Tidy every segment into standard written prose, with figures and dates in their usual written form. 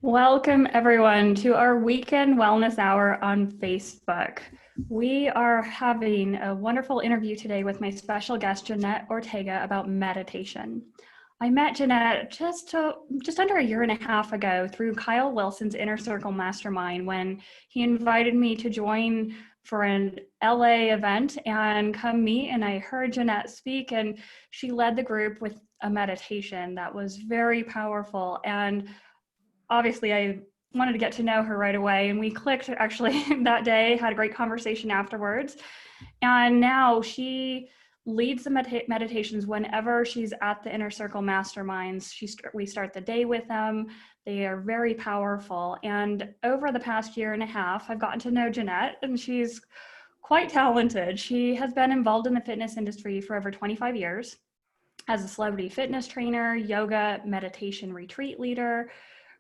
Welcome, everyone, to our weekend wellness hour on Facebook. We are having a wonderful interview today with my special guest, Jeanette Ortega, about meditation. I met Jeanette just under a year and a half ago through Kyle Wilson's Inner Circle Mastermind when he invited me to join for an LA event and come meet. And I heard Jeanette speak, and she led the group with a meditation that was very powerful. And obviously I wanted to get to know her right away, and we clicked actually that day, had a great conversation afterwards. And now she leads the meditations whenever she's at the Inner Circle Masterminds. We start the day with them. They are very powerful. And over the past year and a half, I've gotten to know Jeanette, and she's quite talented. She has been involved in the fitness industry for over 25 years as a celebrity fitness trainer, yoga, meditation retreat leader,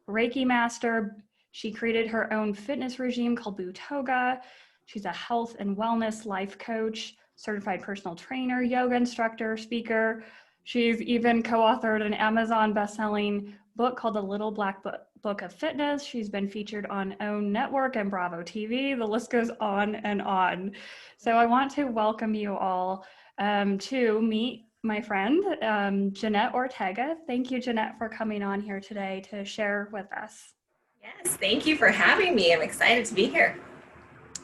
Reiki master. She created her own fitness regime called Toga. She's a health and wellness life coach, certified personal trainer, yoga instructor, speaker. She's even co-authored an Amazon best-selling book called The Little Black Book of Fitness. She's been featured on OWN Network and Bravo TV. The list goes on and on. So I want to welcome you all to meet my friend, Jeanette Ortega. Thank you, Jeanette, for coming on here today to share with us. Yes, thank you for having me. I'm excited to be here.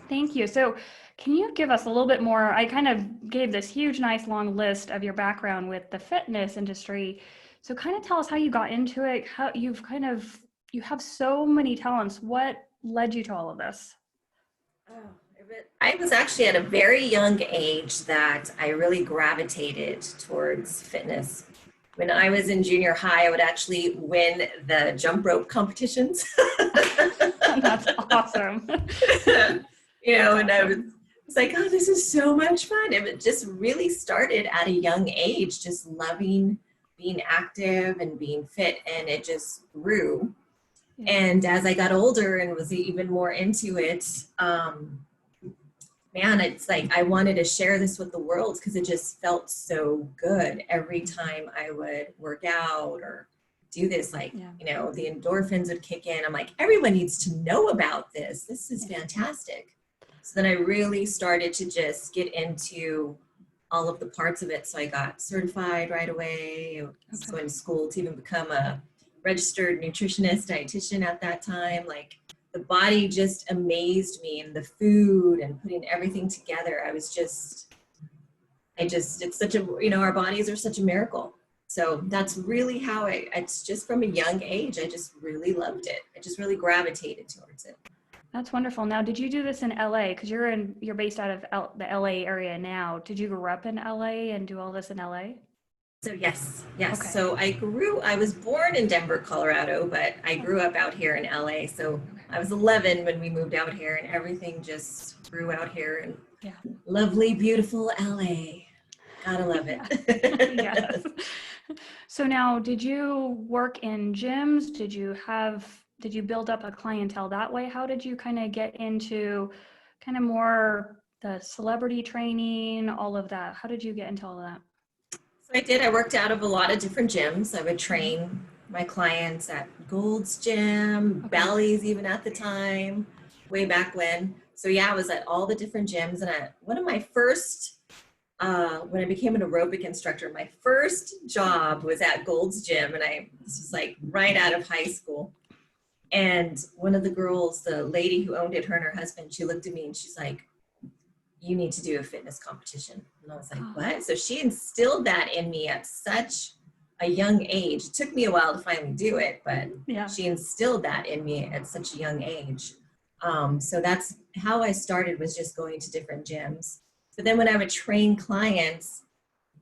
Thank you. So can you give us a little bit more? I kind of gave this huge, nice, long list of your background with the fitness industry. So kind of tell us how you got into it, how you have so many talents. What led you to all of this? I was actually at a very young age that I really gravitated towards fitness. When I was in junior high, I would actually win the jump rope competitions. That's awesome. And I was like, oh, this is so much fun. And it just really started at a young age, just loving being active and being fit, and it just grew. Yeah. And as I got older and was even more into it, it's like I wanted to share this with the world because it just felt so good every time I would work out or do this. The endorphins would kick in. I'm like, everyone needs to know about this. This is fantastic. So then I really started to just get into all of the parts of it. So I got certified right away. I was going to school to even become a registered nutritionist, dietitian at that time. Like, the body just amazed me, and the food and putting everything together. It's such a, our bodies are such a miracle. So that's really how it's just from a young age, I just really loved it. I just really gravitated towards it. That's wonderful. Now, did you do this in LA? Because you're based out of the LA area now. Did you grow up in LA and do all this in LA? So yes. Okay. So I was born in Denver, Colorado, but I grew up out here in LA. So I was 11 when we moved out here, and everything just grew out here in lovely, beautiful LA. Gotta love it. Yes. So now, did you work in gyms? Did you build up a clientele that way? How did you kind of get into kind of more the celebrity training, all of that? How did you get into all of that? I did. I worked out of a lot of different gyms. I would train my clients at Gold's Gym, Bally's even at the time, way back when. So yeah, I was at all the different gyms. And one of my first, when I became an aerobic instructor, my first job was at Gold's Gym. And this was like right out of high school. And one of the girls, the lady who owned it, her and her husband, she looked at me and she's like, you need to do a fitness competition. And I was like, what? So she instilled that in me at such a young age. It took me a while to finally do it, but she instilled that in me at such a young age. So that's how I started, was just going to different gyms. But then when I would train clients,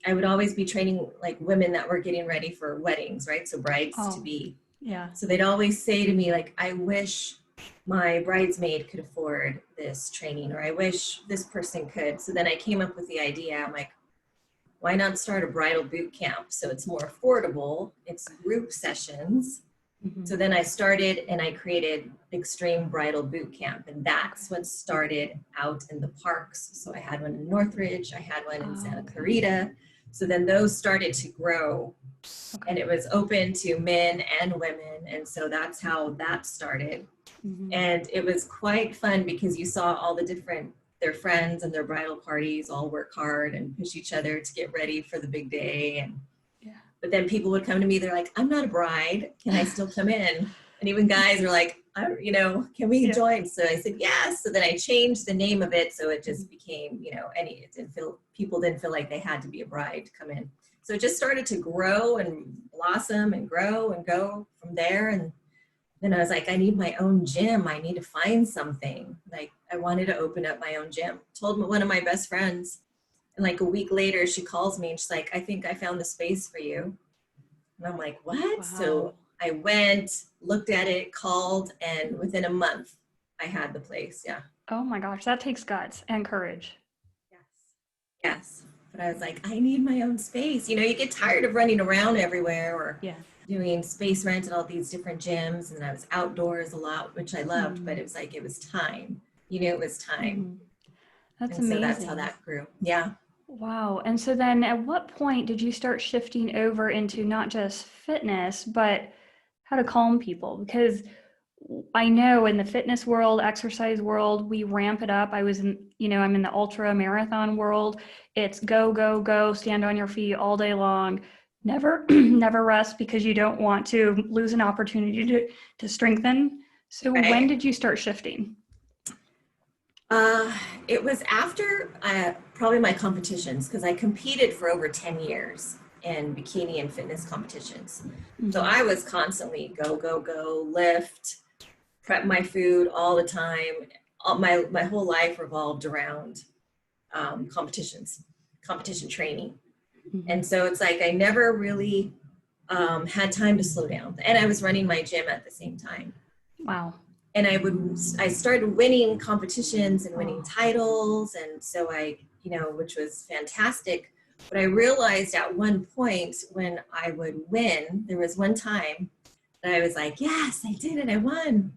I would always be training like women that were getting ready for weddings, right? So brides to be. Yeah. So they'd always say to me, like, I wish my bridesmaid could afford this training, or I wish this person could. So then I came up with the idea. I'm like, why not start a bridal boot camp? So it's more affordable. It's group sessions. Mm-hmm. So then I started and I created Extreme Bridal Boot Camp. And that's what started out in the parks. So I had one in Northridge. I had one in Santa Clarita. So then those started to grow, and it was open to men and women. And so that's how that started. And it was quite fun because you saw all the different, their friends and their bridal parties all work hard and push each other to get ready for the big day. And but then people would come to me, they're like, I'm not a bride, can I still come in? And even guys were like, can we join? So I said yes. So then I changed the name of it, so it just became, people didn't feel like they had to be a bride to come in. So it just started to grow and blossom and grow and go from there. And then I was like, I need my own gym. I need to find something. Like, I wanted to open up my own gym. Told one of my best friends, and like a week later, she calls me and she's like, I think I found the space for you. And I'm like, what? Wow. So I went, looked at it, called, and within a month, I had the place. Yeah. Oh my gosh, that takes guts and courage. Yes. But I was like, I need my own space. You get tired of running around everywhere or doing space rent at all these different gyms. And I was outdoors a lot, which I loved, but it was like, it was time. It was time. That's and amazing. So that's how that grew. Yeah. Wow. And so then at what point did you start shifting over into not just fitness, but how to calm people? Because I know in the fitness world, exercise world, we ramp it up. I'm in the ultra marathon world. It's go, go, go, stand on your feet all day long. Never, never rest because you don't want to lose an opportunity to strengthen. So when did you start shifting? It was after probably my competitions, because I competed for over 10 years in bikini and fitness competitions. So I was constantly go, go, go, lift, prep my food all the time. My whole life revolved around competition training. And so it's like I never really had time to slow down. And I was running my gym at the same time. Wow. And I started winning competitions and winning titles. And so which was fantastic. But I realized at one point when I would win, there was one time that I was like, yes, I did it, I won.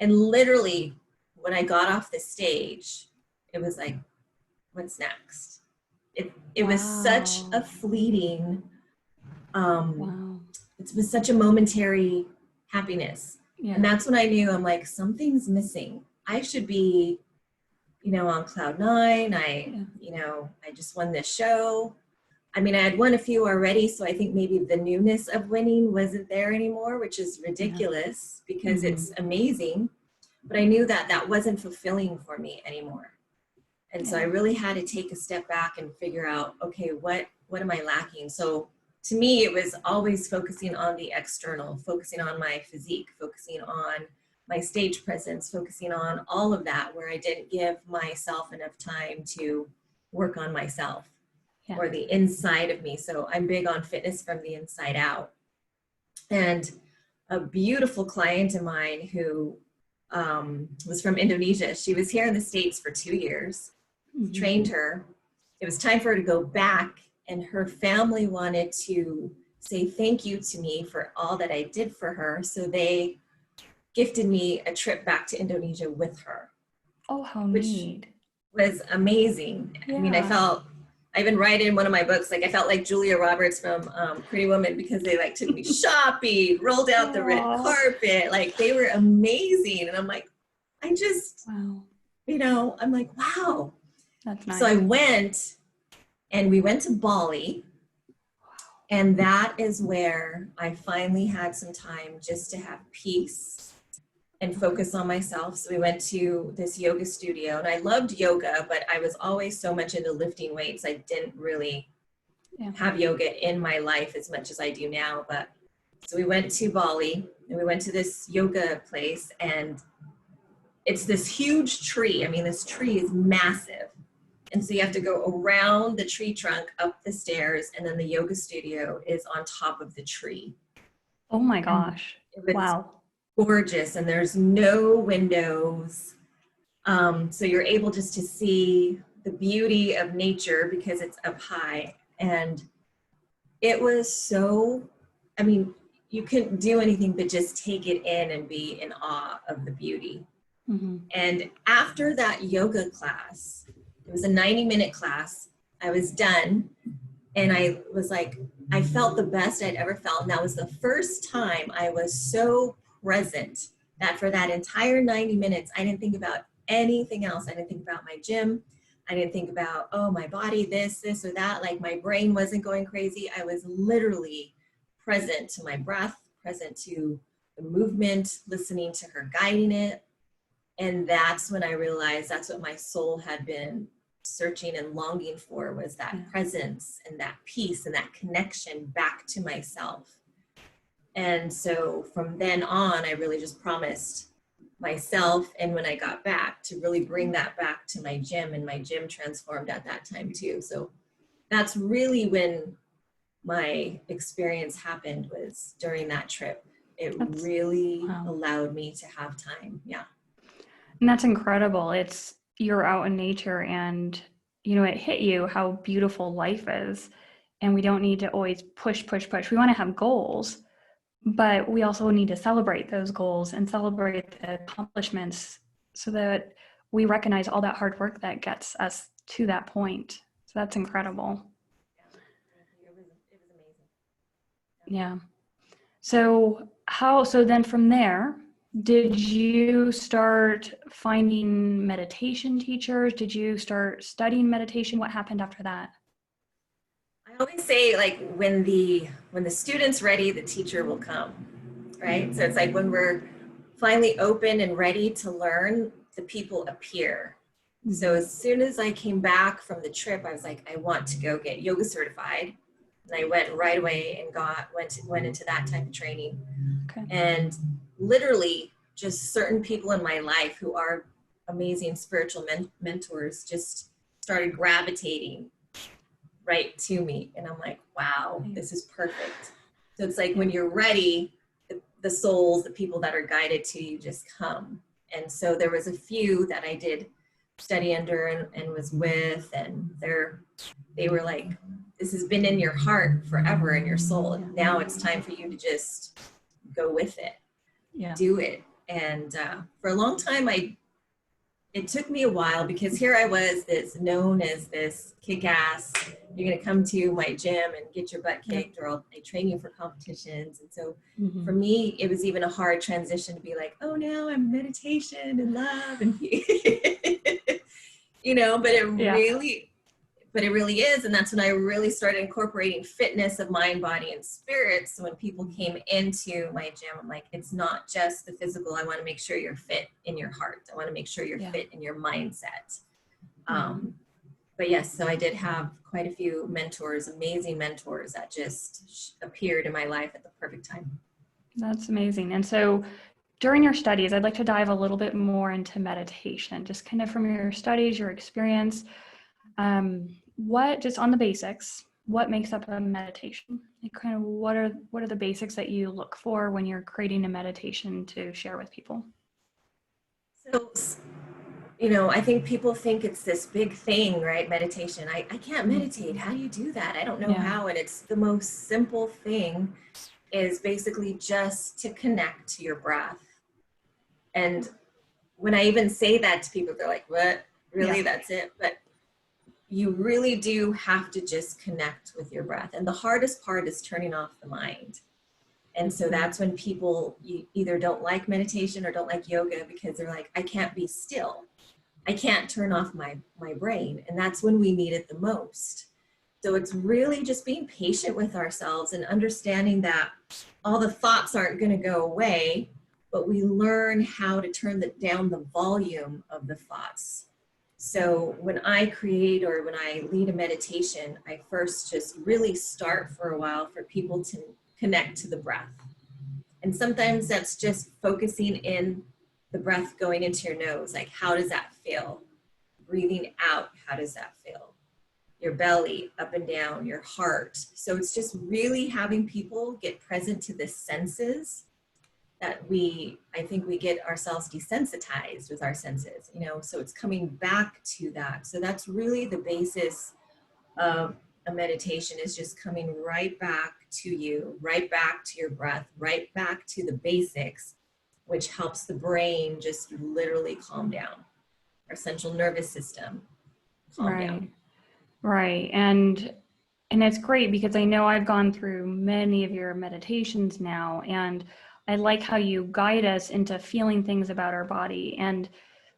And literally when I got off the stage, it was like, what's next? It was such a fleeting, it was such a momentary happiness. Yeah. And that's when I knew, I'm like, something's missing. I should be, on cloud nine. I just won this show. I mean, I had won a few already, so I think maybe the newness of winning wasn't there anymore, which is ridiculous because it's amazing. But I knew that wasn't fulfilling for me anymore. And so I really had to take a step back and figure out, okay, what am I lacking? So to me, it was always focusing on the external, focusing on my physique, focusing on my stage presence, focusing on all of that, where I didn't give myself enough time to work on myself or the inside of me. So I'm big on fitness from the inside out. And a beautiful client of mine who was from Indonesia, she was here in the States for 2 years, trained her. It was time for her to go back. And her family wanted to say thank you to me for all that I did for her. So they gifted me a trip back to Indonesia with her. Oh, how neat. Which was amazing. Yeah. I mean, I even write in one of my books, like I felt like Julia Roberts from Pretty Woman, because they like took me shopping, rolled out the red carpet. Like they were amazing. And I'm like, I'm like, wow. That's nice. So I went. And we went to Bali, and that is where I finally had some time just to have peace and focus on myself. So we went to this yoga studio, and I loved yoga, but I was always so much into lifting weights. I didn't really have yoga in my life as much as I do now. But so we went to Bali, and we went to this yoga place, and it's this huge tree. I mean, this tree is massive. And so you have to go around the tree trunk, up the stairs, and then the yoga studio is on top of the tree. Oh my gosh. Wow. Gorgeous. And there's no windows. So you're able just to see the beauty of nature because it's up high. And it was you couldn't do anything but just take it in and be in awe of the beauty. And after that yoga class, it was a 90-minute class. I was done. And I was like, I felt the best I'd ever felt. And that was the first time I was so present that for that entire 90 minutes, I didn't think about anything else. I didn't think about my gym. I didn't think about, oh, my body, this or that. Like my brain wasn't going crazy. I was literally present to my breath, present to the movement, listening to her guiding it. And that's when I realized that's what my soul had been searching and longing for, was that presence and that peace and that connection back to myself. And so from then on, I really just promised myself, and when I got back, to really bring that back to my gym, and my gym transformed at that time too. So that's really when my experience happened, was during that trip. It really allowed me to have time. Yeah. And that's incredible. You're out in nature and, it hit you how beautiful life is. And we don't need to always push. We want to have goals, but we also need to celebrate those goals and celebrate the accomplishments so that we recognize all that hard work that gets us to that point. So that's incredible. Yeah, it was amazing. Yeah. So then from there, did you start finding meditation teachers? Did you start studying meditation? What happened after that? I always say, like, when the student's ready, the teacher will come, right? So it's like when we're finally open and ready to learn, the people appear. Mm-hmm. So as soon as I came back from the trip, I was like, I want to go get yoga certified. And I went right away and went into that type of training. Okay. And literally just certain people in my life who are amazing spiritual mentors just started gravitating right to me. And I'm like, wow, this is perfect. So it's like when you're ready, the souls, the people that are guided to you just come. And so there was a few that I did study under and was with, and they were like, this has been in your heart forever, in your soul. And now it's time for you to just go with it, do it. And for a long time, it took me a while, because here I was known as this kick-ass, you're going to come to my gym and get your butt kicked, or I train you for competitions. And so for me, it was even a hard transition to be like, oh, now I'm meditation and love and peace. But it really is. And that's when I really started incorporating fitness of mind, body, and spirit. So when people came into my gym, I'm like, it's not just the physical. I want to make sure you're fit in your heart. I want to make sure you're fit in your mindset. But yes, so I did have quite a few mentors, amazing mentors that just appeared in my life at the perfect time. That's amazing. And so during your studies, I'd like to dive a little bit more into meditation, just kind of from your studies, your experience. Just on the basics, what makes up a meditation? Like, kind of what are the basics that you look for when you're creating a meditation to share with people? So, I think people think it's this big thing, right? Meditation. I can't meditate. How do you do that? I don't know how. And it's the most simple thing, is basically just to connect to your breath. And when I even say that to people, they're like, what? Really? That's it? But you really do have to just connect with your breath. And the hardest part is turning off the mind. And so that's when people either don't like meditation or don't like yoga, because they're like, I can't be still. I can't turn off my brain. And that's when we need it the most. So it's really just being patient with ourselves and understanding that all the thoughts aren't going to go away, but we learn how to turn down the volume of the thoughts. So when I create or when I lead a meditation, I first just really start for a while for people to connect to the breath. And sometimes that's just focusing in the breath going into your nose. Like, how does that feel? Breathing out, how does that feel? Your belly, up and down, your heart. So it's just really having people get present to the senses that I think we get ourselves desensitized with our senses, so it's coming back to that. So that's really the basis of a meditation, is just coming right back to you, right back to your breath, right back to the basics, which helps the brain just literally calm down, our central nervous system calm down. Right. And And it's great because I know I've gone through many of your meditations now, and I like how you guide us into feeling things about our body. And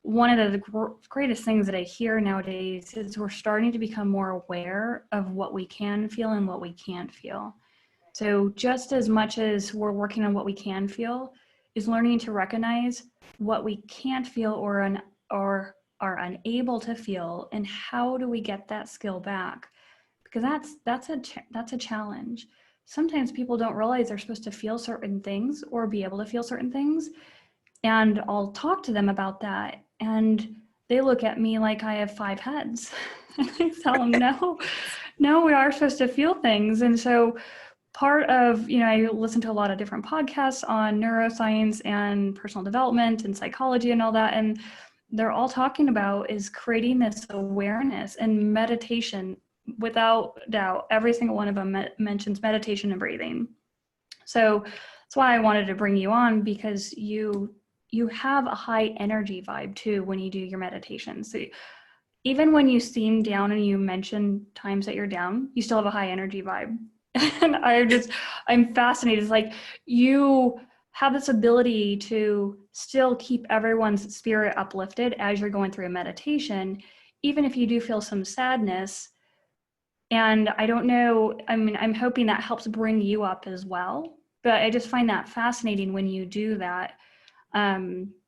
one of the greatest things that I hear nowadays is we're starting to become more aware of what we can feel and what we can't feel. So just as much as we're working on what we can feel, is learning to recognize what we can't feel or are unable to feel, and how do we get that skill back? Because that's a challenge. Sometimes people don't realize they're supposed to feel certain things or be able to feel certain things, and I'll talk to them about that, and they look at me like I have 5 heads. And I tell them, no, we are supposed to feel things. And so part of, I listen to a lot of different podcasts on neuroscience and personal development and psychology and all that, and they're all talking about is creating this awareness and meditation. Without doubt, every single one of them mentions meditation and breathing. So that's why I wanted to bring you on, because you have a high energy vibe too when you do your meditation. So even when you seem down and you mention times that you're down, you still have a high energy vibe. And I'm fascinated. It's like you have this ability to still keep everyone's spirit uplifted as you're going through a meditation, even if you do feel some sadness. And I don't know, I mean, I'm hoping that helps bring you up as well. But I just find that fascinating when you do that.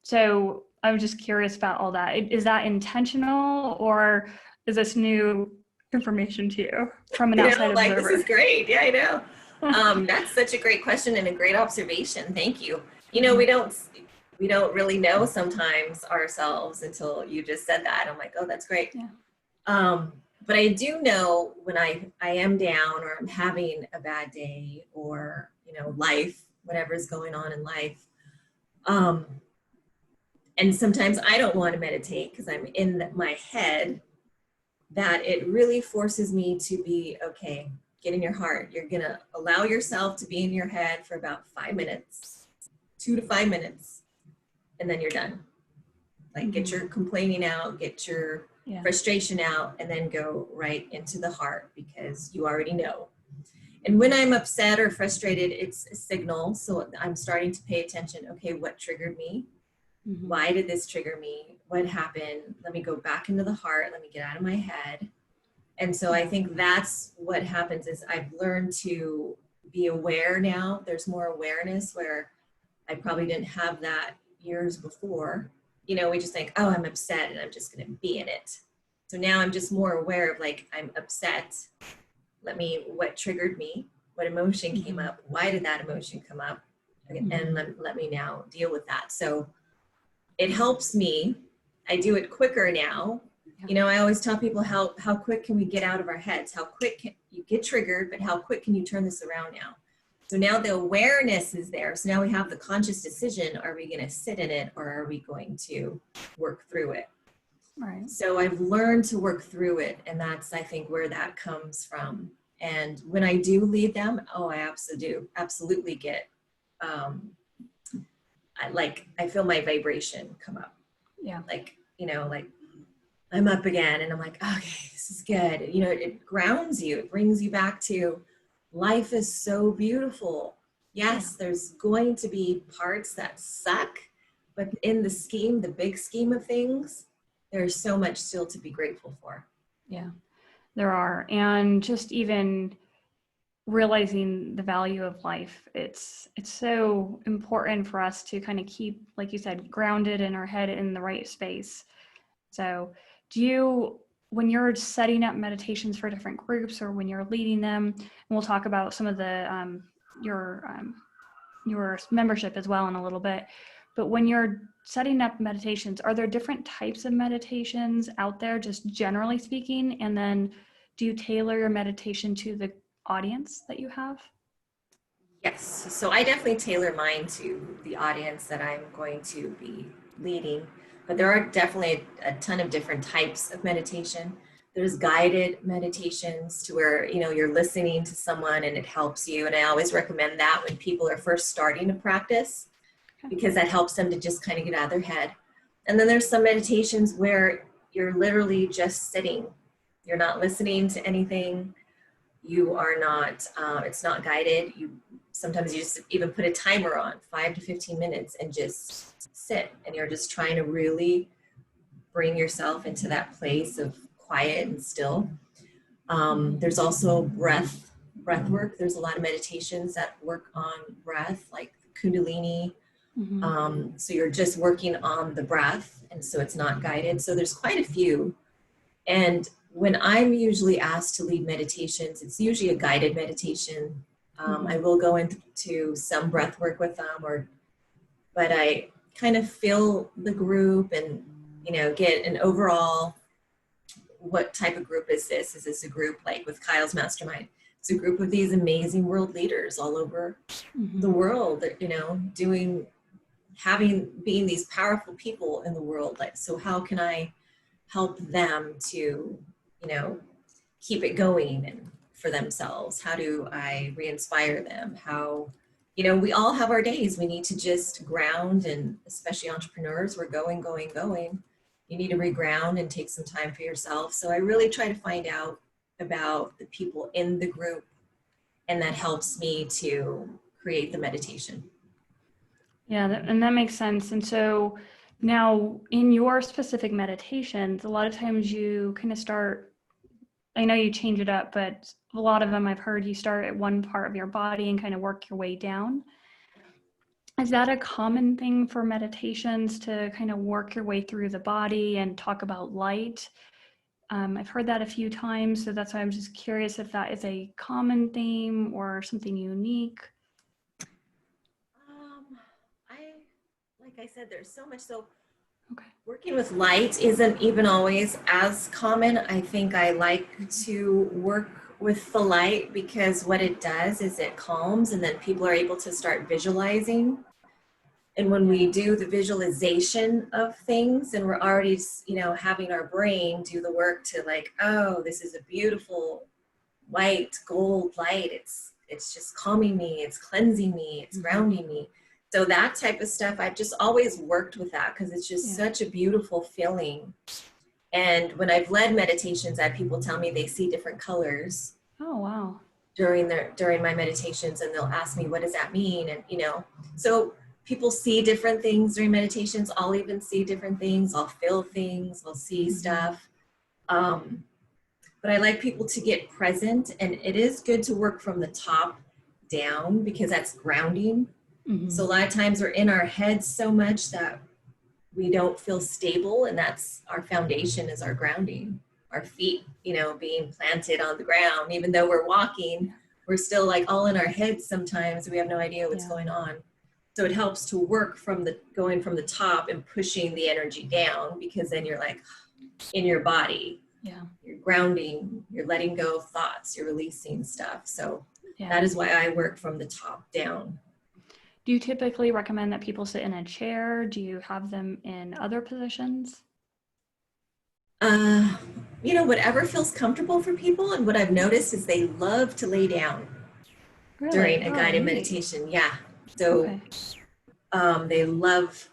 So I was just curious about all that. Is that intentional, or is this new information to you from an outside observer? This is great. Yeah, I know. That's such a great question and a great observation. Thank you. We don't really know sometimes ourselves until you just said that. I'm like, oh, that's great. Yeah. But I do know when I am down, or I'm having a bad day, or, life, whatever's going on in life. And sometimes I don't want to meditate because I'm in my head, that it really forces me to be, okay, get in your heart. You're going to allow yourself to be in your head for about 5 minutes, 2 to 5 minutes, and then you're done. Like, get your complaining out, get your frustration out, and then go right into the heart, because you already know. And when I'm upset or frustrated, it's a signal. So I'm starting to pay attention. Okay, what triggered me? Why did this trigger me? What happened? Let me go back into the heart. Let me get out of my head. And so I think that's what happens, is I've learned to be aware now. There's more awareness, where I probably didn't have that years before. We just think, oh, I'm upset and I'm just going to be in it. So now I'm just more aware of, like, I'm upset. What triggered me? What emotion came up? Why did that emotion come up? And let me now deal with that. So it helps me. I do it quicker now. I always tell people how quick can we get out of our heads? How quick can you get triggered, but how quick can you turn this around now? So now the awareness is there. So now we have the conscious decision. Are we going to sit in it, or are we going to work through it? Right. So I've learned to work through it. And that's, I think, where that comes from. And when I do lead them, I absolutely get, I feel my vibration come up. Yeah. Like I'm up again, and I'm like, okay, this is good. It grounds you. It brings you back to life is so beautiful. Yes, there's going to be parts that suck, but in the big scheme of things, there's so much still to be grateful for. Yeah, there are. And just even realizing the value of life, it's so important for us to kind of keep, like you said, grounded in our head in the right space. So when you're setting up meditations for different groups, or when you're leading them, and we'll talk about some of the your membership as well in a little bit, but when you're setting up meditations, are there different types of meditations out there, just generally speaking? And then do you tailor your meditation to the audience that you have? Yes, so I definitely tailor mine to the audience that I'm going to be leading. But there are definitely a ton of different types of meditation. There's guided meditations, to where, you're listening to someone and it helps you. And I always recommend that when people are first starting to practice, because that helps them to just kind of get out of their head. And then there's some meditations where you're literally just sitting. You're not listening to anything. You are not, it's not guided. Sometimes you just even put a timer on 5 to 15 minutes and just sit, and you're just trying to really bring yourself into that place of quiet and still. There's also breath work. There's a lot of meditations that work on breath, like Kundalini. So you're just working on the breath, and so it's not guided. So there's quite a few. And when I'm usually asked to lead meditations, it's usually a guided meditation. I will go into some breath work with them, but I kind of feel the group and, get an overall, what type of group is this? Is this a group like with Kyle's mastermind? It's a group of these amazing world leaders all over the world that, being these powerful people in the world. Like, so how can I help them to, keep it going and for themselves? How do I re-inspire them? How, we all have our days. We need to just ground, and especially entrepreneurs, we're going. You need to reground and take some time for yourself. So I really try to find out about the people in the group, and that helps me to create the meditation. Yeah, and that makes sense. And so now in your specific meditations, a lot of times you kind of start, I know you change it up, but a lot of them I've heard you start at one part of your body and kind of work your way down. Is that a common thing for meditations, to kind of work your way through the body and talk about light? I've heard that a few times, so that's why I'm just curious if that is a common theme or something unique. Like I said, there's so much. So Okay. working with light isn't even always as common. I think I like to work with the light because what it does is it calms, and then people are able to start visualizing. And when we do the visualization of things, and we're already, having our brain do the work to like, oh, this is a beautiful white gold light. It's just calming me. It's cleansing me. It's grounding me. So that type of stuff, I've just always worked with that because it's just such a beautiful feeling. And when I've led meditations, I have people tell me they see different colors. Oh, wow. During my meditations, and they'll ask me, what does that mean? And, so people see different things during meditations. I'll even see different things. I'll feel things. I'll see stuff. But I like people to get present, and it is good to work from the top down because that's grounding. So a lot of times we're in our heads so much that we don't feel stable, and that's our foundation, is our grounding. Our feet, being planted on the ground. Even though we're walking, we're still like all in our heads sometimes. We have no idea what's going on. So it helps to work going from the top and pushing the energy down, because then you're like in your body. Yeah. You're grounding, you're letting go of thoughts, you're releasing stuff. So that is why I work from the top down. Do you typically recommend that people sit in a chair? Do you have them in other positions? Whatever feels comfortable for people. And what I've noticed is they love to lay down during a guided meditation. Yeah. So they love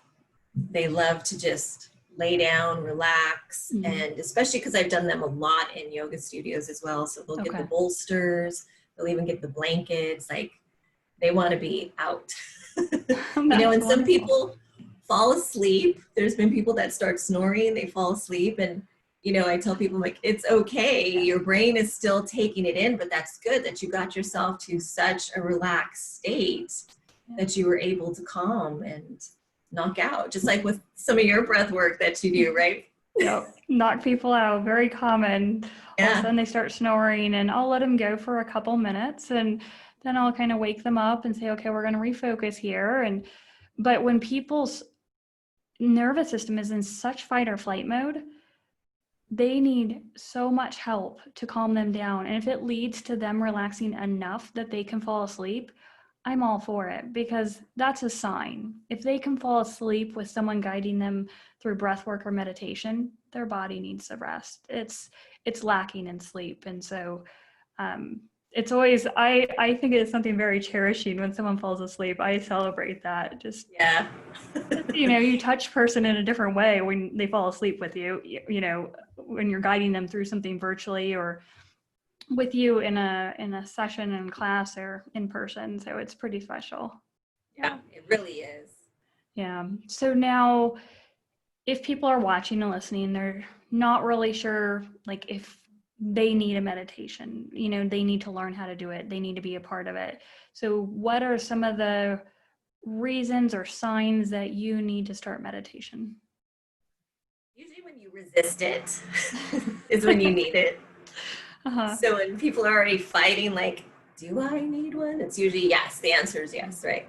to just lay down, relax. And especially because I've done them a lot in yoga studios as well. So they'll get the bolsters, they'll even get the blankets. Like, they want to be out. And some people fall asleep. There's been people that start snoring, they fall asleep, and I tell people, like, it's okay. Your brain is still taking it in, but that's good that you got yourself to such a relaxed state that you were able to calm and knock out, just like with some of your breath work that you do, right? Yep. Knock people out. Very common. All of a sudden they start snoring, and I'll let them go for a couple minutes, and then I'll kind of wake them up and say, okay, we're going to refocus here. But when people's nervous system is in such fight or flight mode, they need so much help to calm them down. And if it leads to them relaxing enough that they can fall asleep, I'm all for it, because that's a sign. If they can fall asleep with someone guiding them through breath work or meditation, their body needs to rest. It's lacking in sleep. And so it's always, I think it's something very cherishing when someone falls asleep. I celebrate that. Just, you touch a person in a different way when they fall asleep with you, when you're guiding them through something virtually or with you in a session in class or in person. So it's pretty special. Yeah, it really is. Yeah. So now if people are watching and listening, they're not really sure like if they need a meditation, they need to learn how to do it. They need to be a part of it. So what are some of the reasons or signs that you need to start meditation? Usually when you resist it is when you need it. Uh-huh. So when people are already fighting, like, do I need one? It's usually yes. The answer is yes, right?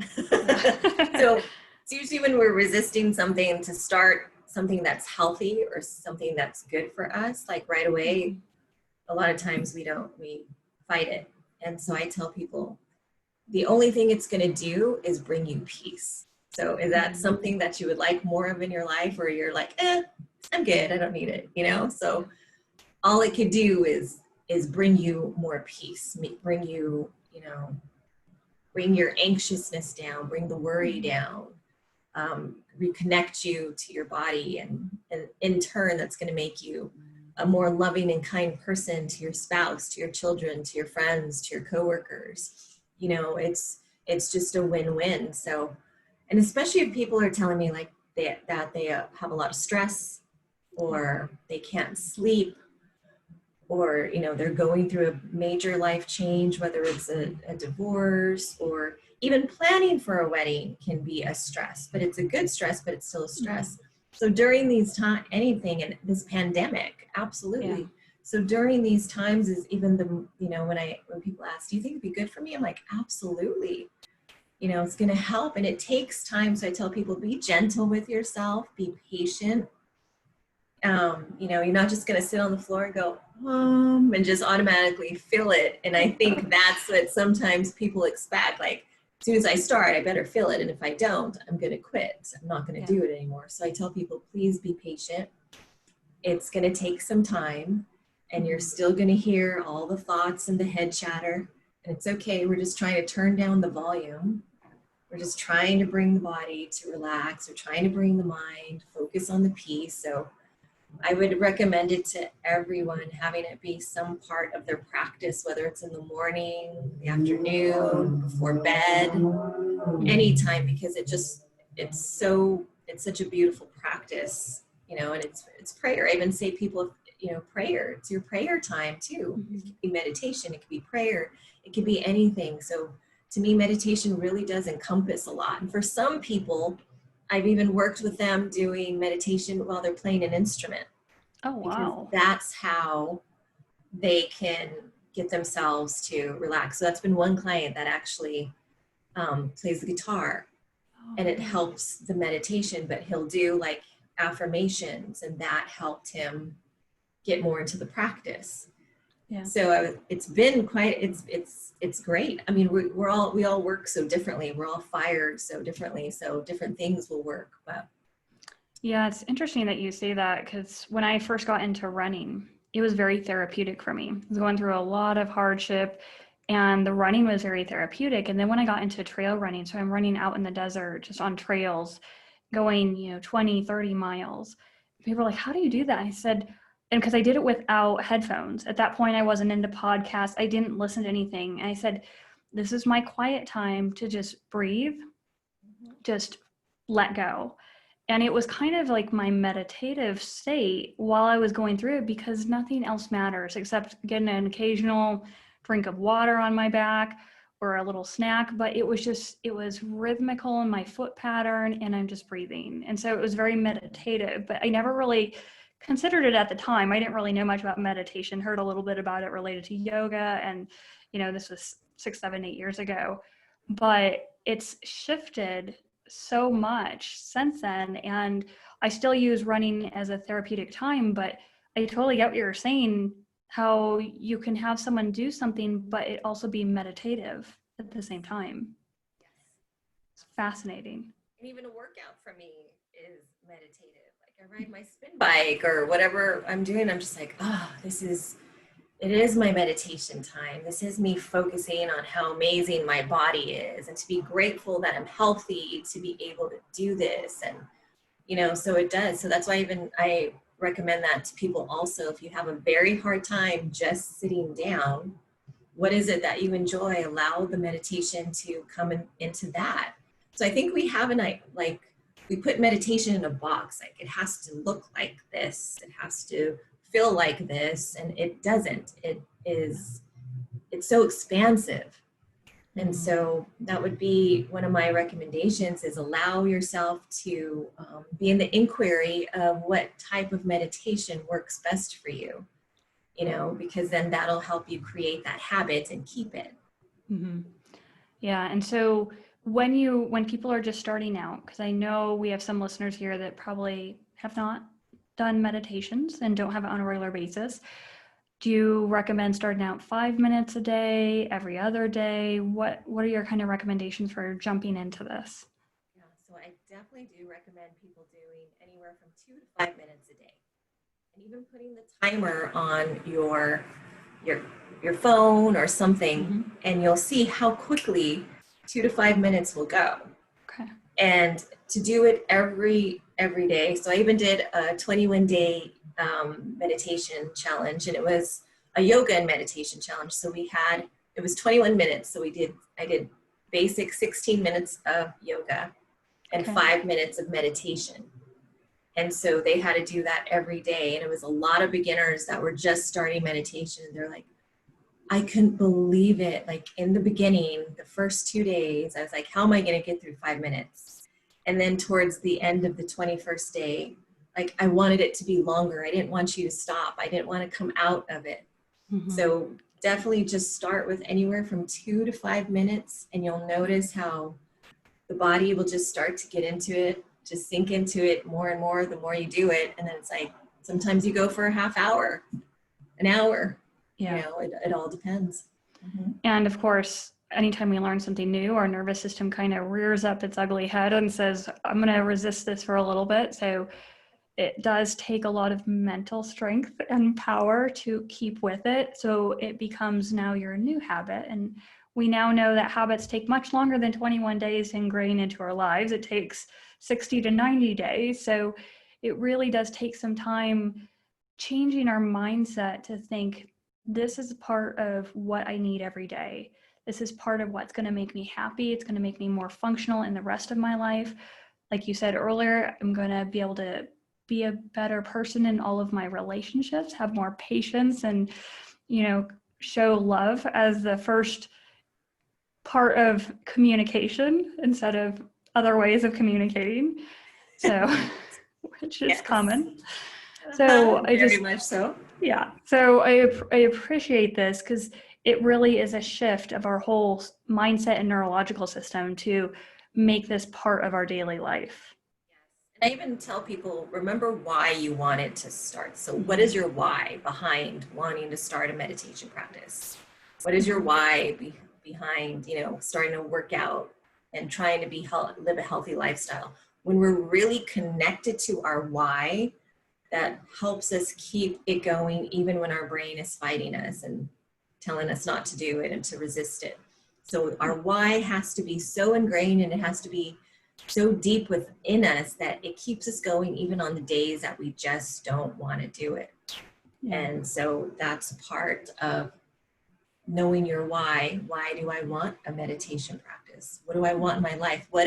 So it's usually when we're resisting something to start something that's healthy or something that's good for us, like right away, a lot of times we fight it. And so I tell people, the only thing it's going to do is bring you peace. So is that something that you would like more of in your life, or you're like, I'm good, I don't need it, So all it could do is bring you more peace, bring you, bring your anxiousness down, bring the worry down, reconnect you to your body, and in turn, that's going to make you a more loving and kind person to your spouse, to your children, to your friends, to your coworkers. It's just a win-win. So, and especially if people are telling me like that they have a lot of stress, or they can't sleep, or they're going through a major life change, whether it's a divorce, or even planning for a wedding can be a stress, but it's a good stress, but it's still a stress. So during these times, anything in this pandemic, absolutely. So during these times is even when people ask, do you think it'd be good for me? I'm like, absolutely. It's going to help, and it takes time. So I tell people, be gentle with yourself, be patient. You're not just going to sit on the floor and go, and just automatically feel it. And I think that's what sometimes people expect. Like, as soon as I start, I better feel it. And if I don't, I'm going to quit. I'm not going to do it anymore. So I tell people, please be patient. It's going to take some time, and you're still going to hear all the thoughts and the head chatter. And it's okay. We're just trying to turn down the volume. We're just trying to bring the body to relax. We're trying to bring the mind, focus on the peace. So I would recommend it to everyone, having it be some part of their practice, whether it's in the morning, the afternoon, before bed, anytime, because it's such a beautiful practice, and it's prayer. I even say people, prayer, it's your prayer time too. It could be meditation, it could be prayer, it could be anything. So to me, meditation really does encompass a lot. And for some people, I've even worked with them doing meditation while they're playing an instrument. Oh, wow. Because that's how they can get themselves to relax. So that's been one client that actually plays the guitar, and it helps the meditation, but he'll do like affirmations, and that helped him get more into the practice. Yeah. So it's been it's great. I mean, we all work so differently. We're all fired so differently. So different things will work. But yeah, it's interesting that you say that, because when I first got into running, it was very therapeutic for me. I was going through a lot of hardship, and the running was very therapeutic. And then when I got into trail running, so I'm running out in the desert, just on trails, going, 20, 30 miles. People were like, how do you do that? I said, and because I did it without headphones. At that point, I wasn't into podcasts. I didn't listen to anything. And I said, this is my quiet time to just breathe, just let go. And it was kind of like my meditative state while I was going through it, because nothing else matters except getting an occasional drink of water on my back or a little snack. But it was rhythmical in my foot pattern, and I'm just breathing. And so it was very meditative, but I never really considered it at the time. I didn't really know much about meditation, heard a little bit about it related to yoga. And, this was 6, 7, 8 years ago, but it's shifted so much since then. And I still use running as a therapeutic time, but I totally get what you're saying, how you can have someone do something, but it also be meditative at the same time. Yes. It's fascinating. And even a workout for me is meditative. Like I ride my spin bike or whatever I'm doing, I'm just like, it is my meditation time. This is me focusing on how amazing my body is, and to be grateful that I'm healthy to be able to do this. And, so it does. So that's why even I recommend that to people also. If you have a very hard time just sitting down, what is it that you enjoy? Allow the meditation to come into that. So I think we have we put meditation in a box. Like it has to look like this. It has to feel like this. And it doesn't. It's so expansive. And so that would be one of my recommendations, is allow yourself to be in the inquiry of what type of meditation works best for you, because then that'll help you create that habit and keep it. Mm-hmm. Yeah. And so when people are just starting out, because I know we have some listeners here that probably have not done meditations and don't have it on a regular basis, do you recommend starting out 5 minutes a day, every other day? What are your kind of recommendations for jumping into this? Yeah, so I definitely do recommend people doing anywhere from 2 to 5 minutes a day. And even putting the timer on your phone or something, and you'll see how quickly 2 to 5 minutes will go. Okay. And to do it every day. So I even did a 21-day meditation challenge, and it was a yoga and meditation challenge. So it was 21 minutes. So I did basic 16 minutes of yoga and 5 minutes of meditation. And so they had to do that every day. And it was a lot of beginners that were just starting meditation. They're like, I couldn't believe it. Like in the beginning, the first 2 days, I was like, how am I going to get through 5 minutes? And then towards the end of the 21st day, like I wanted it to be longer. I didn't want you to stop. I didn't want to come out of it. Mm-hmm. So definitely just start with anywhere from 2 to 5 minutes, and you'll notice how the body will just start to get into it, just sink into it more and more the more you do it. And then it's like, sometimes you go for a half hour, an hour. Yeah. It all depends. Mm-hmm. And of course, anytime we learn something new, our nervous system kind of rears up its ugly head and says, I'm going to resist this for a little bit. So it does take a lot of mental strength and power to keep with it. So it becomes now your new habit. And we now know that habits take much longer than 21 days to ingrain into our lives. It takes 60 to 90 days. So it really does take some time changing our mindset to think, this is part of what I need every day. This is part of what's going to make me happy. It's going to make me more functional in the rest of my life. Like you said earlier, I'm going to be able to be a better person in all of my relationships, have more patience, and, show love as the first part of communication instead of other ways of communicating. So, which is common. So very much so. Yeah. So I appreciate this, because it really is a shift of our whole mindset and neurological system to make this part of our daily life. Yes. And I even tell people, remember why you wanted to start. So what is your why behind wanting to start a meditation practice? What is your why behind, starting to work out and trying to live a healthy lifestyle? When we're really connected to our why, that helps us keep it going even when our brain is fighting us and telling us not to do it and to resist it. So our why has to be so ingrained, and it has to be so deep within us that it keeps us going even on the days that we just don't want to do it. Yeah. And so that's part of knowing your why. Why do I want a meditation practice? What do I want in my life? What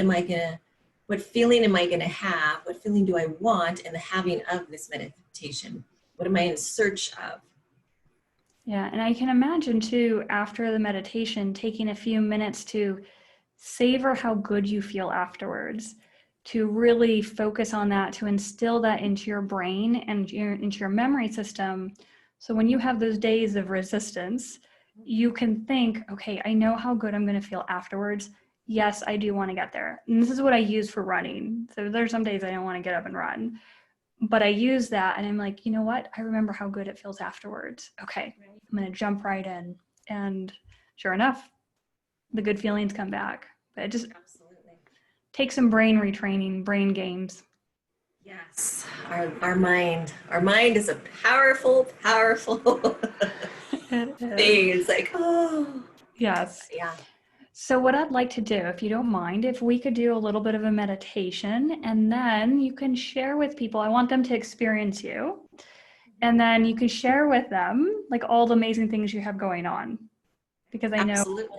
feeling am I going to have? What feeling do I want in the having of this meditation? What am I in search of? Yeah, and I can imagine too, after the meditation, taking a few minutes to savor how good you feel afterwards, to really focus on that, to instill that into your brain and into your memory system. So when you have those days of resistance, you can think, okay, I know how good I'm going to feel afterwards. Yes, I do want to get there. And this is what I use for running. So there's some days I don't want to get up and run, but I use that and I'm like, you know what? I remember how good it feels afterwards. Okay, I'm going to jump right in. And sure enough, the good feelings come back. But it just takes some brain retraining, brain games. Yes, our mind is a powerful thing. It's like, oh. Yes. Yeah. So what I'd like to do, if you don't mind, if we could do a little bit of a meditation, and then you can share with people. I want them to experience you. And then you can share with them like all the amazing things you have going on, because I know Absolutely.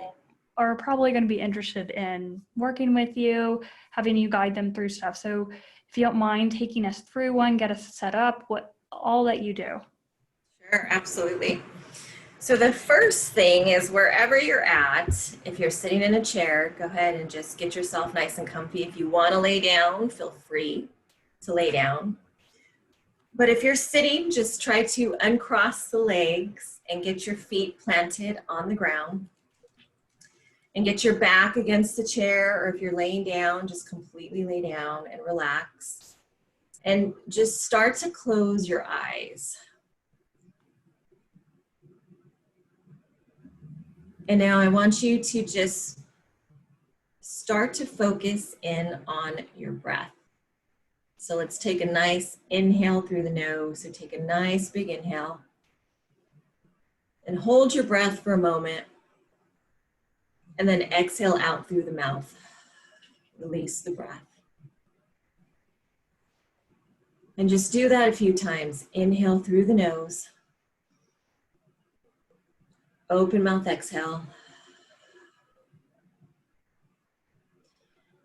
are probably going to be interested in working with you, having you guide them through stuff. So if you don't mind taking us through one, get us set up, what all that you do. Sure, absolutely. So the first thing is wherever you're at, if you're sitting in a chair, go ahead and just get yourself nice and comfy. If you want to lay down, feel free to lay down. But if you're sitting, just try to uncross the legs and get your feet planted on the ground. And get your back against the chair, or if you're laying down, just completely lay down and relax. And just start to close your eyes. And now I want you to just start to focus in on your breath. So let's take a nice inhale through the nose. So take a nice big inhale. And hold your breath for a moment. And then exhale out through the mouth. Release the breath. And just do that a few times. Inhale through the nose. Open mouth, exhale.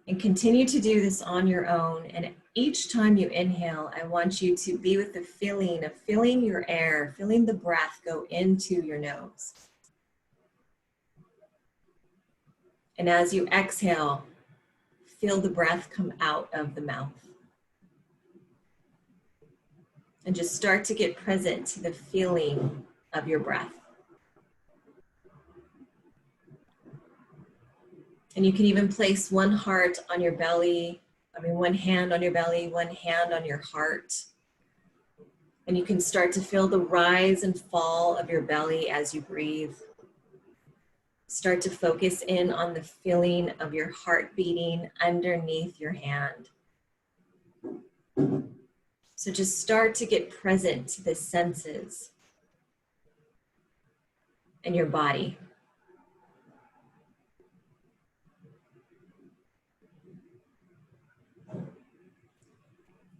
And continue to do this on your own. And each time you inhale, I want you to be with the feeling of feeling your air, feeling the breath go into your nose. And as you exhale, feel the breath come out of the mouth. And just start to get present to the feeling of your breath. And you can even place one heart on your belly, one hand on your belly, one hand on your heart. And you can start to feel the rise and fall of your belly as you breathe. Start to focus in on the feeling of your heart beating underneath your hand. So just start to get present to the senses and your body.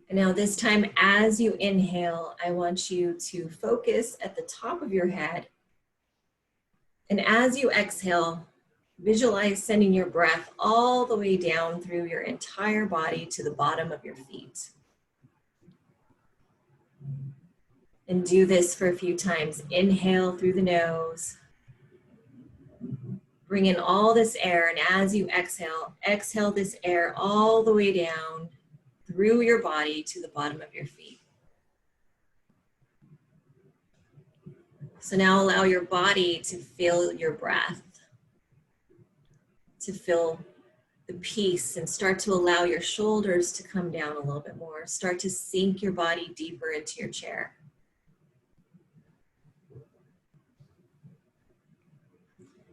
And now this time, as you inhale, I want you to focus at the top of your head. And as you exhale, visualize sending your breath all the way down through your entire body to the bottom of your feet. And do this for a few times. Inhale through the nose. Bring in all this air, and as you exhale, exhale this air all the way down through your body to the bottom of your feet. So now allow your body to feel your breath, to feel the peace, and start to allow your shoulders to come down a little bit more. Start to sink your body deeper into your chair.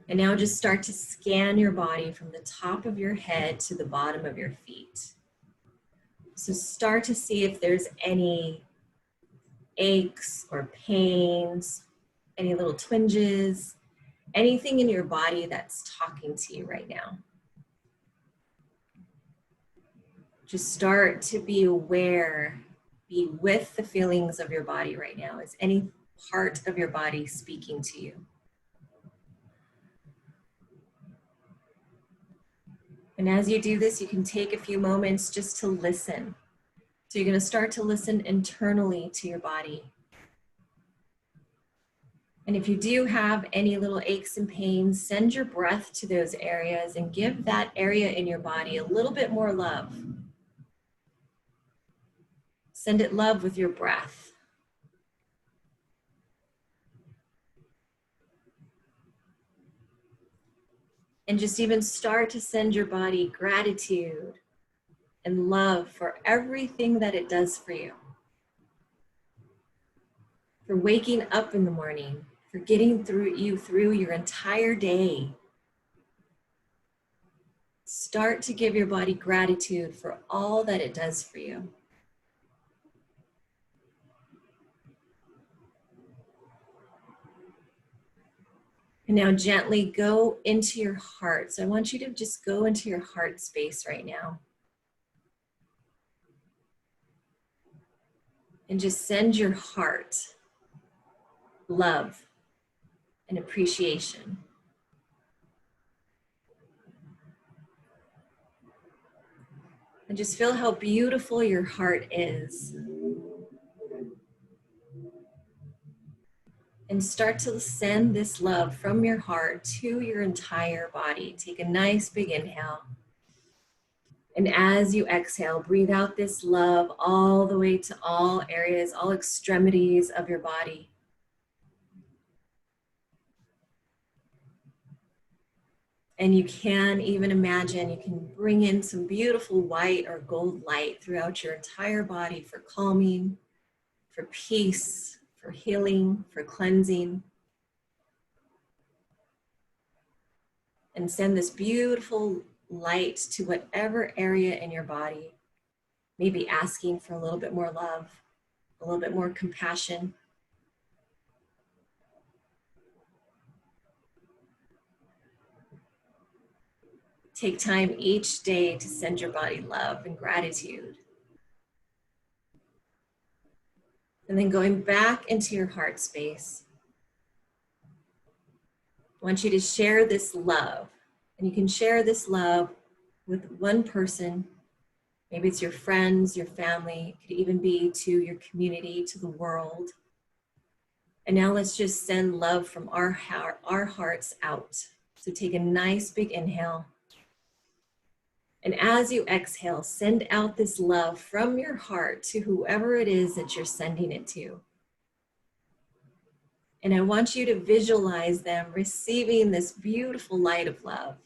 And now just start to scan your body from the top of your head to the bottom of your feet. So start to see if there's any aches or pains, any little twinges, anything in your body that's talking to you right now. Just start to be aware, be with the feelings of your body right now. Is any part of your body speaking to you? And as you do this, you can take a few moments just to listen. So you're going to start to listen internally to your body. And if you do have any little aches and pains, send your breath to those areas and give that area in your body a little bit more love. Send it love with your breath. And just even start to send your body gratitude and love for everything that it does for you. For waking up in the morning, for getting through your entire day. Start to give your body gratitude for all that it does for you. And now gently go into your heart. So I want you to just go into your heart space right now. And just send your heart love and appreciation. And just feel how beautiful your heart is. And start to send this love from your heart to your entire body. Take a nice big inhale. And as you exhale, breathe out this love all the way to all areas, all extremities of your body. And you can even imagine, you can bring in some beautiful white or gold light throughout your entire body for calming, for peace, for healing, for cleansing. And send this beautiful light to whatever area in your body, maybe asking for a little bit more love, a little bit more compassion. Take time each day to send your body love and gratitude. And then going back into your heart space, I want you to share this love. And you can share this love with one person. Maybe it's your friends, your family. It could even be to your community, to the world. And now let's just send love from our hearts out. So take a nice big inhale. And as you exhale, send out this love from your heart to whoever it is that you're sending it to. And I want you to visualize them receiving this beautiful light of love.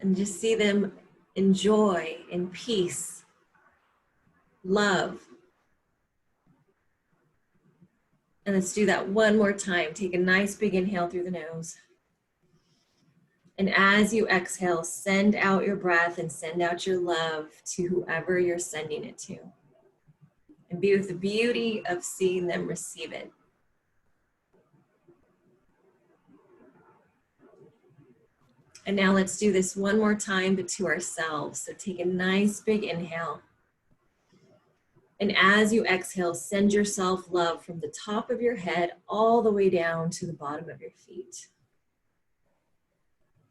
And just see them in joy, in peace, love. And let's do that one more time. Take a nice big inhale through the nose. And as you exhale, send out your breath and send out your love to whoever you're sending it to. And be with the beauty of seeing them receive it. And now let's do this one more time, but to ourselves. So take a nice big inhale. And as you exhale, send yourself love from the top of your head all the way down to the bottom of your feet.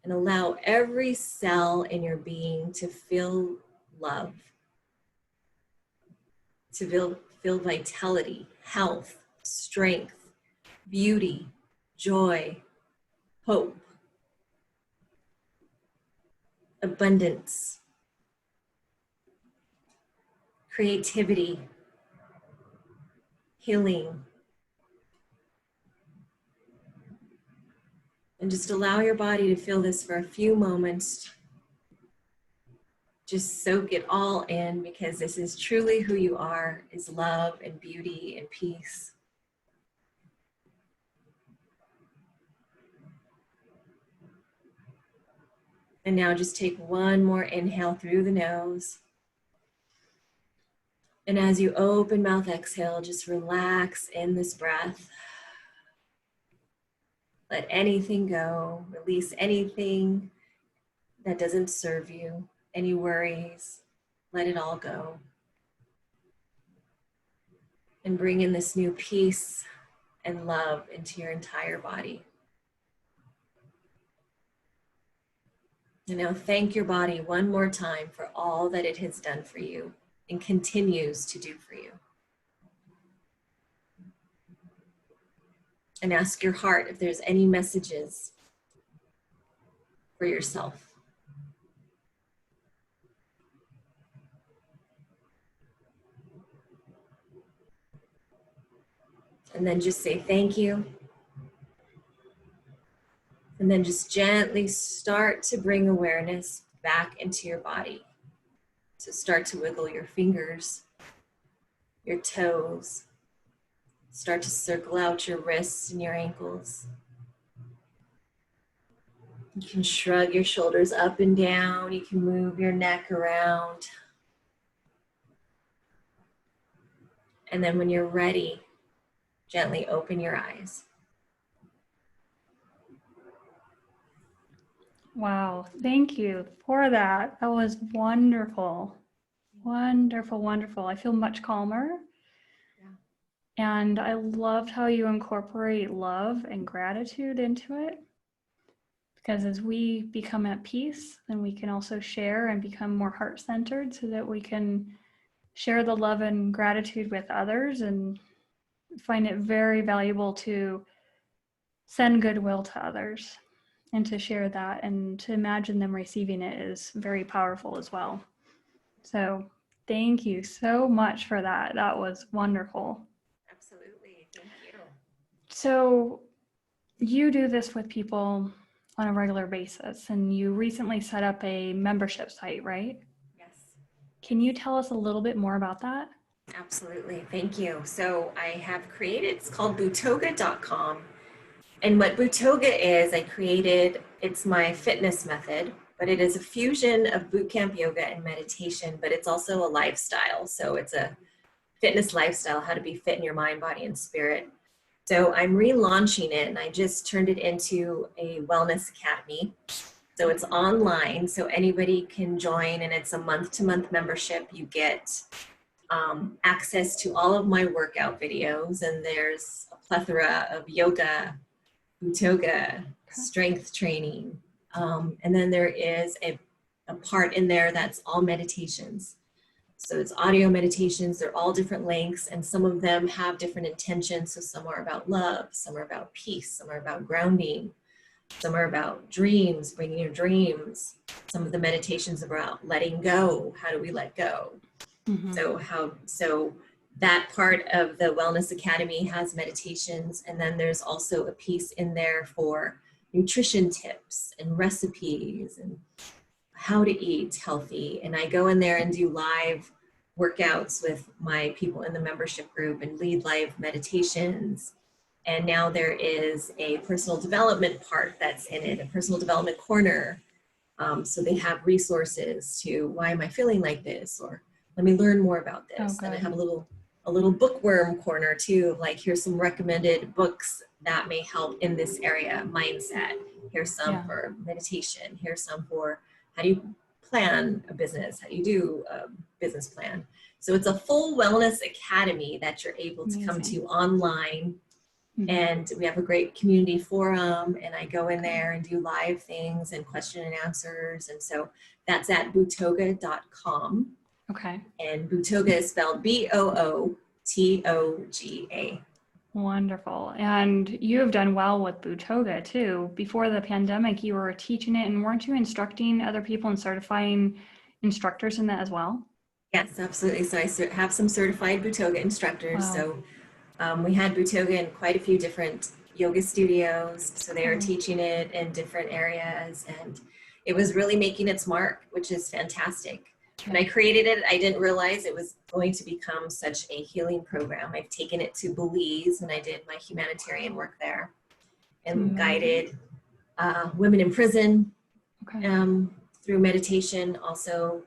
And allow every cell in your being to feel love, to feel vitality, health, strength, beauty, joy, hope, abundance, creativity, healing. And just allow your body to feel this for a few moments. Just soak it all in, because this is truly who you are, is love and beauty and peace. And now just take one more inhale through the nose. And as you open mouth exhale, just relax in this breath. Let anything go, release anything that doesn't serve you, any worries, let it all go. And bring in this new peace and love into your entire body. And now thank your body one more time for all that it has done for you and continues to do for you. And ask your heart if there's any messages for yourself. And then just say thank you. And then just gently start to bring awareness back into your body. So start to wiggle your fingers, your toes. Start to circle out your wrists and your ankles. You can shrug your shoulders up and down. You can move your neck around. And then when you're ready, gently open your eyes. Wow, thank you for that. That was wonderful. Wonderful, wonderful. I feel much calmer. Yeah. And I loved how you incorporate love and gratitude into it. Because as we become at peace, then we can also share and become more heart-centered so that we can share the love and gratitude with others, and find it very valuable to send goodwill to others and to share that, and to imagine them receiving it is very powerful as well. So thank you so much for that. That was wonderful. Absolutely. Thank you. So you do this with people on a regular basis, and you recently set up a membership site, right? Yes. Can you tell us a little bit more about that? Absolutely. Thank you. So I have created, it's called Butoga.com. And what Butoga is, it's my fitness method, but it is a fusion of boot camp yoga and meditation, but it's also a lifestyle. So it's a fitness lifestyle, how to be fit in your mind, body, and spirit. So I'm relaunching it, and I just turned it into a wellness academy. So it's online, so anybody can join, and it's a month-to-month membership. You get access to all of my workout videos, and there's a plethora of yoga, Butoga, strength training. And then there is a part in there that's all meditations. So it's audio meditations, they're all different lengths, and some of them have different intentions. So some are about love, some are about peace, some are about grounding, some are about dreams, bringing your dreams. Some of the meditations are about letting go. How do we let go? Mm-hmm. So that part of the Wellness Academy has meditations, and then there's also a piece in there for nutrition tips and recipes and how to eat healthy. And I go in there and do live workouts with my people in the membership group and lead live meditations. And now there is a personal development part that's in it, a personal development corner. So they have resources to, why am I feeling like this? Or let me learn more about this. Oh, and I have a little bookworm corner too, like here's some recommended books that may help in this area, mindset. Here's some for meditation. Here's some for how do you plan a business? How do you do a business plan? So it's a full wellness academy that you're able to come to online. Mm-hmm. And we have a great community forum, and I go in there and do live things and question and answers. And so that's at Butoga.com. Okay. And Butoga is spelled Bootoga. Wonderful. And you have done well with Butoga too. Before the pandemic, you were teaching it, and weren't you instructing other people and certifying instructors in that as well? Yes, absolutely. So I have some certified Butoga instructors. Wow. So we had Butoga in quite a few different yoga studios. So they are teaching it in different areas, and it was really making its mark, which is fantastic. When I created it, I didn't realize it was going to become such a healing program. I've taken it to Belize, and I did my humanitarian work there, and guided women in prison through meditation. Also,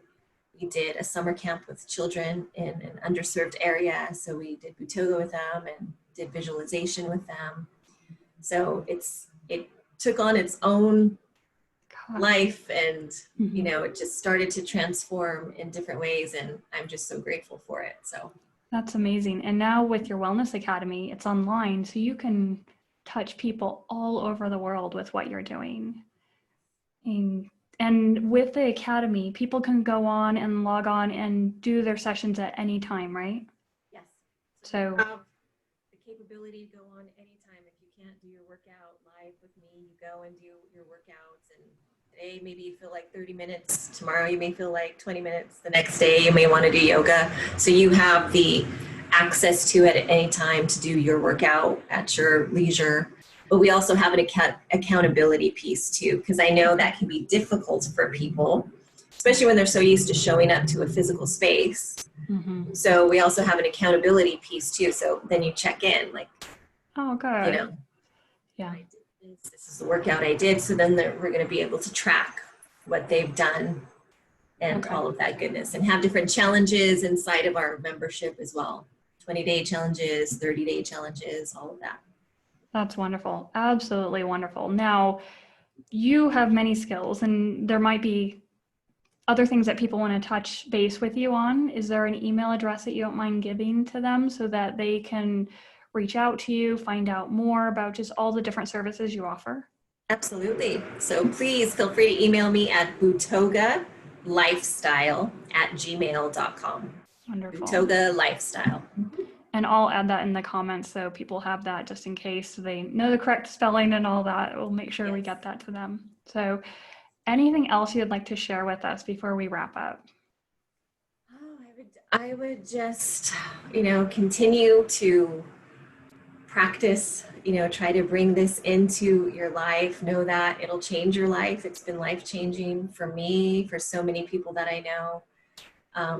we did a summer camp with children in an underserved area. So we did Butoga with them and did visualization with them. So it took on its own life, and you know, it just started to transform in different ways, and I'm just so grateful for it. So that's amazing. And now with your Wellness Academy, it's online, so you can touch people all over the world with what you're doing. And with the Academy, people can go on and log on and do their sessions at any time, right? Yes. So the capability to go on anytime. If you can't do your workout live with me, you go and do your workouts, and today maybe you feel like 30 minutes, tomorrow you may feel like 20 minutes, the next day you may want to do yoga. So you have the access to it at any time to do your workout at your leisure. But we also have an accountability piece too, because I know that can be difficult for people, especially when they're so used to showing up to a physical space. Mm-hmm. So we also have an accountability piece too. So then you check in, like, oh, good. You know, I did this is the workout I did. So then we're going to be able to track what they've done and all of that goodness, and have different challenges inside of our membership as well. 20-day challenges, 30-day challenges, all of that. That's wonderful. Absolutely wonderful. Now, you have many skills, and there might be other things that people want to touch base with you on, is there an email address that you don't mind giving to them so that they can reach out to you, find out more about just all the different services you offer? Absolutely. So please feel free to email me at butogalifestyle@gmail.com. Wonderful. Butoga Lifestyle. And I'll add that in the comments so people have that just in case they know the correct spelling and all that. We'll make sure we Yes. get that to them. So anything else you'd like to share with us before we wrap up? Oh, I would just, continue to practice, try to bring this into your life. Know that it'll change your life. It's been life changing for me, for so many people that I know.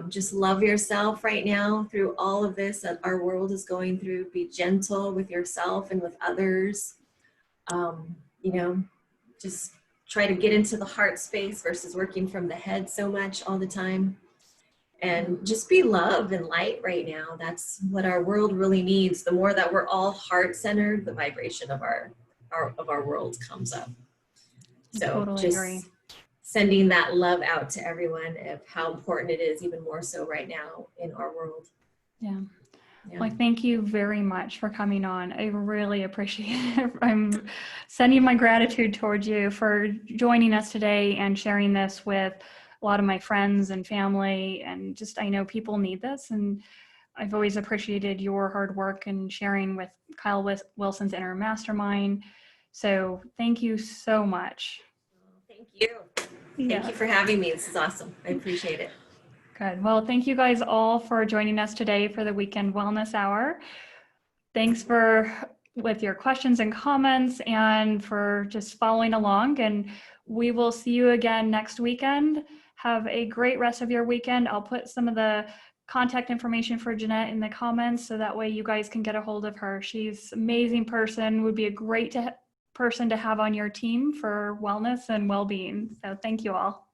Just love yourself right now through all of this that our world is going through. Be gentle with yourself and with others. Um, you know, just try to get into the heart space versus working from the head so much all the time. And just be love and light right now. That's what our world really needs. The more that we're all heart centered, the vibration of our world comes up. I So totally agree. just sending that love out to everyone of how important it is, even more so right now in our world. Yeah. Yeah. Well, thank you very much for coming on. I really appreciate it. I'm sending my gratitude towards you for joining us today and sharing this with a lot of my friends and family. And just, I know people need this. And I've always appreciated your hard work and sharing with Kyle Wilson's Inner Mastermind. So thank you so much. Thank you. Thank Yeah. you for having me. This is awesome. I appreciate it. Good. Well, thank you guys all for joining us today for the Weekend Wellness Hour. Thanks with your questions and comments and for just following along. And we will see you again next weekend. Have a great rest of your weekend. I'll put some of the contact information for Jeanette in the comments so that way you guys can get a hold of her. She's an amazing person, would be a great person to have on your team for wellness and well-being. So thank you all.